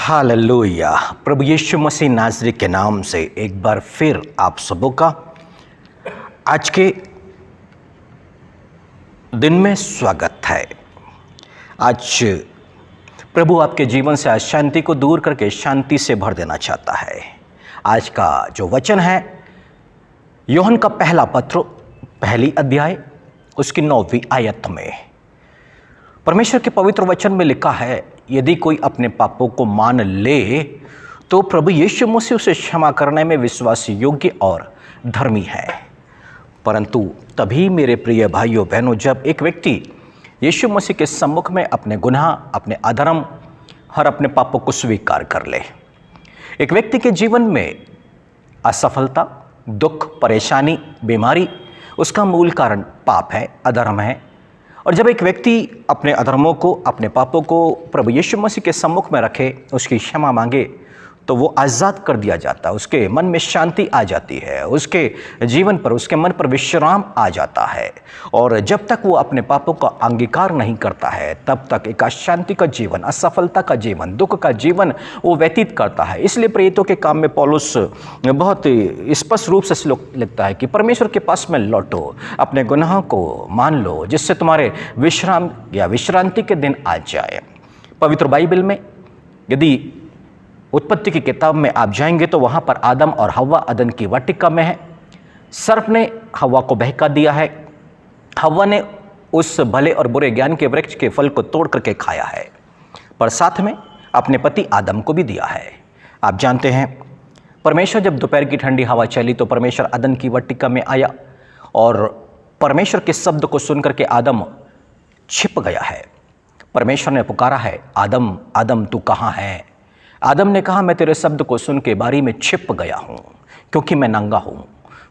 Hallelujah. प्रभु यीशु मसीह नाज़री के नाम से एक बार फिर आप सबों का आज के दिन में स्वागत है। आज प्रभु आपके जीवन से अशांति को दूर करके शांति से भर देना चाहता है। आज का जो वचन है यूहन्ना का पहला पत्र पहली अध्याय उसकी 9वीं आयत में परमेश्वर के पवित्र वचन में लिखा है, यदि कोई अपने पापों को मान ले तो प्रभु यीशु मसीह उसे क्षमा करने में विश्वास योग्य और धर्मी है। परंतु तभी मेरे प्रिय भाइयों बहनों, जब एक व्यक्ति यीशु मसीह के सम्मुख में अपने गुनाह, अपने अधर्म और अपने पापों को स्वीकार कर ले, एक व्यक्ति के जीवन में असफलता, दुख, परेशानी, बीमारी, उसका मूल कारण पाप है, अधर्म है। और जब एक व्यक्ति अपने अधर्मों को, अपने पापों को प्रभु यीशु मसीह के सम्मुख में रखे, उसकी क्षमा मांगे, तो वो आज़ाद कर दिया जाता है। उसके मन में शांति आ जाती है, उसके जीवन पर, उसके मन पर विश्राम आ जाता है। और जब तक वो अपने पापों का अंगीकार नहीं करता है तब तक एक अशांति का जीवन, असफलता का जीवन, दुख का जीवन वो व्यतीत करता है। इसलिए प्रेरितों के काम में पौलुस बहुत स्पष्ट रूप से लिखता है कि परमेश्वर के पास में लौटो, अपने गुनाहों को मान लो, जिससे तुम्हारे विश्राम या विश्रांति के दिन आ जाए। पवित्र बाइबल में यदि उत्पत्ति की किताब में आप जाएंगे तो वहाँ पर आदम और हव्वा अदन की वाटिका में है। सर्प ने हव्वा को बहका दिया है। हव्वा ने उस भले और बुरे ज्ञान के वृक्ष के फल को तोड़ करके खाया है, पर साथ में अपने पति आदम को भी दिया है। आप जानते हैं, परमेश्वर जब दोपहर की ठंडी हवा चली तो परमेश्वर अदन की वाटिका में आया और परमेश्वर के शब्द को सुनकर के आदम छिप गया है। परमेश्वर ने पुकारा है, आदम आदम तू कहाँ है? आदम ने कहा, मैं तेरे शब्द को सुन के बारी में छिप गया हूँ क्योंकि मैं नंगा हूँ।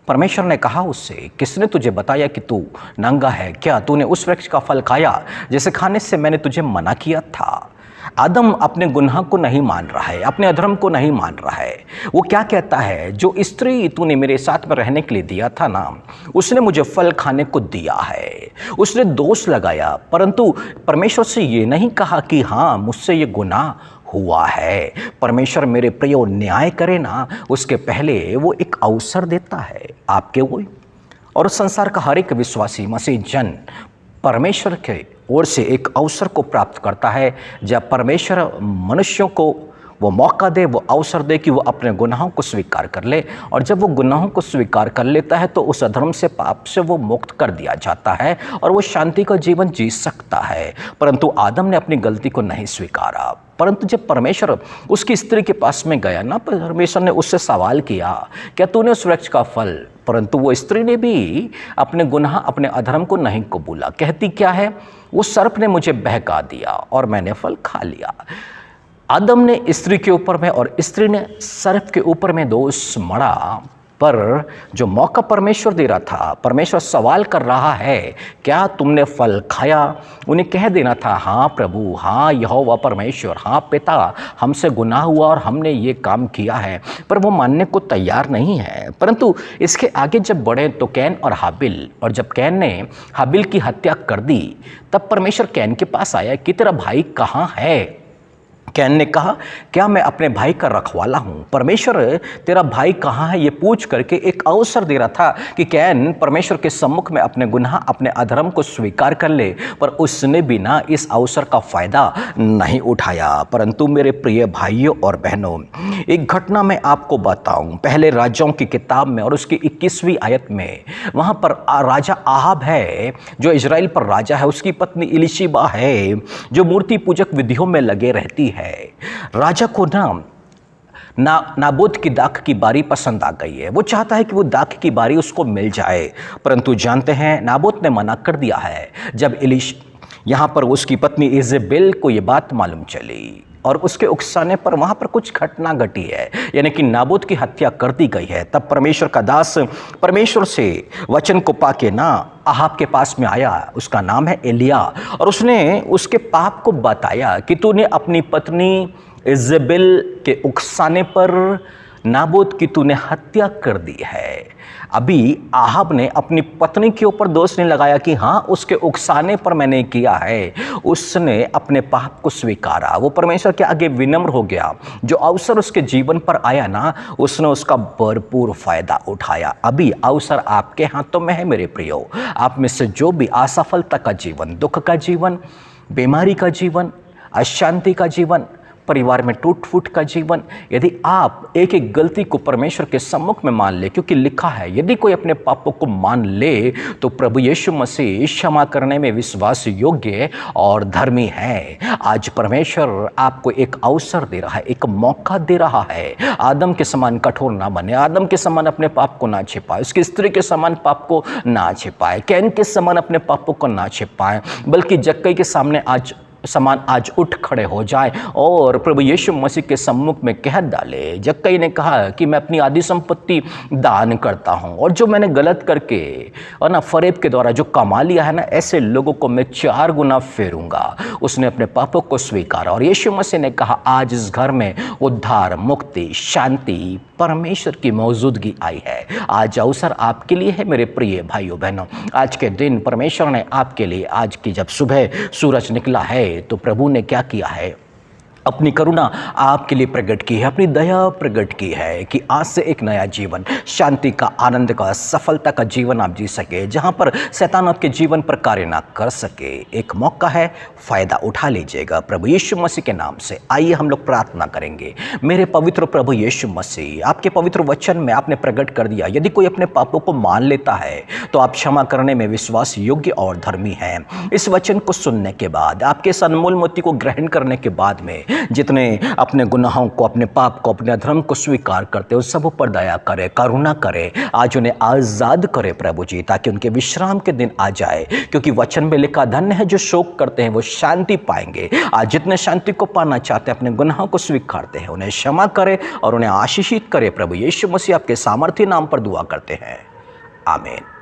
परमेश्वर ने कहा उससे, किसने तुझे बताया कि तू नंगा है? क्या तूने उस वृक्ष का फल खाया जिसे खाने से मैंने तुझे मना किया था? आदम अपने गुनाह को नहीं मान रहा है, अपने अधर्म को नहीं मान रहा है। वो क्या कहता है, जो स्त्री तूने मेरे साथ में रहने के लिए दिया था ना, उसने मुझे फल खाने को दिया है। उसने दोष लगाया, परंतु परमेश्वर से ये नहीं कहा कि हाँ मुझसे ये गुनाह हुआ है। परमेश्वर मेरे प्रियो न्याय करे ना, उसके पहले वो एक अवसर देता है आपके वो और संसार का हर एक विश्वासी मसीह जन परमेश्वर के ओर से एक अवसर को प्राप्त करता है। जब परमेश्वर मनुष्यों को वो मौका दे, वो अवसर दे कि वो अपने गुनाहों को स्वीकार कर ले, और जब वो गुनाहों को स्वीकार कर लेता है तो उस अधर्म से, पाप से वो मुक्त कर दिया जाता है और वो शांति का जीवन जी सकता है। परंतु आदम ने अपनी गलती को नहीं स्वीकारा। परंतु जब परमेश्वर उसकी स्त्री के पास में गया ना, परमेश्वर ने उससे सवाल किया, क्या तूने उस वृक्ष का फल? परंतु वो स्त्री ने भी अपने गुनाह, अपने अधर्म को नहीं कबूला। कहती क्या है, वो सर्प ने मुझे बहका दिया और मैंने फल खा लिया। आदम ने स्त्री के ऊपर में और स्त्री ने सर्प के ऊपर में दोष मढ़ा, पर जो मौका परमेश्वर दे रहा था, परमेश्वर सवाल कर रहा है, क्या तुमने फल खाया? उन्हें कह देना था, हाँ प्रभु, हाँ यहोवा परमेश्वर, हाँ पिता, हमसे गुनाह हुआ और हमने ये काम किया है। पर वो मानने को तैयार नहीं है। परंतु इसके आगे जब बढ़े तो कैन और हाबिल, और जब कैन ने हाबिल की हत्या कर दी तब परमेश्वर कैन के पास आया कि तेरा भाई कहाँ है? कैन ने कहा, क्या मैं अपने भाई का रखवाला हूँ? परमेश्वर तेरा भाई कहाँ है ये पूछ करके एक अवसर दे रहा था कि कैन परमेश्वर के सम्मुख में अपने गुनाह, अपने अधर्म को स्वीकार कर ले, पर उसने भी ना इस अवसर का फायदा नहीं उठाया। परंतु मेरे प्रिय भाइयों और बहनों, एक घटना मैं आपको बताऊं। पहले राजाओं की किताब में और उसकी 21वीं आयत में, वहाँ पर राजा आहाब है जो इजराइल पर राजा है, उसकी पत्नी इलिशिबा है जो मूर्ति पूजक विधियों में लगे रहती है। राजा को नाबोत की दाख की बारी पसंद आ गई है। वो चाहता है कि वो दाख की बारी उसको मिल जाए, परंतु जानते हैं नाबोत ने मना कर दिया है। जब यहाँ पर उसकी पत्नी इजेबेल को ये बात मालूम चली और उसके उकसाने पर वहाँ पर कुछ घटना घटी है, यानी कि नाबोत की हत्या कर दी गई है। तब परमेश्वर का दास परमेश्वर से वचन को पाके ना आहाब के पास में आया, उसका नाम है एलिया, और उसने उसके पाप को बताया कि तूने अपनी पत्नी इजेबेल के उकसाने पर नाबोत की तूने हत्या कर दी है। अभी आहाब ने अपनी पत्नी के ऊपर दोष नहीं लगाया कि हाँ उसके उकसाने पर मैंने किया है, उसने अपने पाप को स्वीकारा, वो परमेश्वर के आगे विनम्र हो गया। जो अवसर उसके जीवन पर आया ना, उसने उसका भरपूर फायदा उठाया। अभी अवसर आपके हाथों में है मेरे प्रियो। आप में से जो भी असफलता का जीवन, दुख का जीवन, बीमारी का जीवन, अशांति का जीवन, परिवार में टूट फूट का जीवन, यदि आप एक एक गलती को परमेश्वर के सम्मुख में मान ले, क्योंकि लिखा है यदि कोई अपने पापों को मान ले तो प्रभु यीशु मसीह क्षमा करने में विश्वास योग्य और धर्मी है। आज परमेश्वर आपको एक अवसर दे रहा है, एक मौका दे रहा है। आदम के समान कठोर ना बने, आदम के समान अपने पाप को ना छिपाए, उसकी स्त्री के समान पाप को ना छिपाए, कैन के समान अपने पापों को ना छिपाए, बल्कि जक्कई के सामने आज उठ खड़े हो जाए और प्रभु यीशु मसीह के सम्मुख में कह डाले। जक्कई ने कहा कि मैं अपनी आधी संपत्ति दान करता हूं, और जो मैंने गलत करके और ना फरेब के द्वारा जो कमा लिया है ना, ऐसे लोगों को मैं 4 गुना फेरूंगा। उसने अपने पापों को स्वीकारा और यीशु मसीह ने कहा आज इस घर में उद्धार, मुक्ति, शांति, परमेश्वर की मौजूदगी आई है। आज अवसर आपके लिए है मेरे प्रिय भाइयों बहनों। आज के दिन परमेश्वर ने आपके लिए, आज की जब सुबह सूरज निकला है तो प्रभु ने क्या किया है, अपनी करुणा आपके लिए प्रकट की है, अपनी दया प्रकट की है कि आज से एक नया जीवन, शांति का, आनंद का, सफलता का जीवन आप जी सके, जहां पर शैतान आपके जीवन पर कार्य ना कर सके। एक मौका है, फ़ायदा उठा लीजिएगा प्रभु यीशु मसीह के नाम से। आइए हम लोग प्रार्थना करेंगे। मेरे पवित्र प्रभु यीशु मसीह, आपके पवित्र वचन में आपने प्रकट कर दिया यदि कोई अपने पापों को मान लेता है तो आप क्षमा करने में विश्वास योग्य और धर्मी हैं। इस वचन को सुनने के बाद, आपके इस अनमोल मोती को ग्रहण करने के बाद में जितने अपने गुनाहों को, अपने पाप को, अपने अधर्म को स्वीकार करते हो, सब पर दया करे, करुणा करे, आज उन्हें आज़ाद करे प्रभु जी, ताकि उनके विश्राम के दिन आ जाए। क्योंकि वचन में लिखा धन्य है जो शोक करते हैं वो शांति पाएंगे। आज जितने शांति को पाना चाहते हैं, अपने गुनाहों को स्वीकारते हैं, उन्हें क्षमा करे और उन्हें आशीषित करे। प्रभु यीशु मसीह आपके सामर्थ्य नाम पर दुआ करते हैं, आमीन।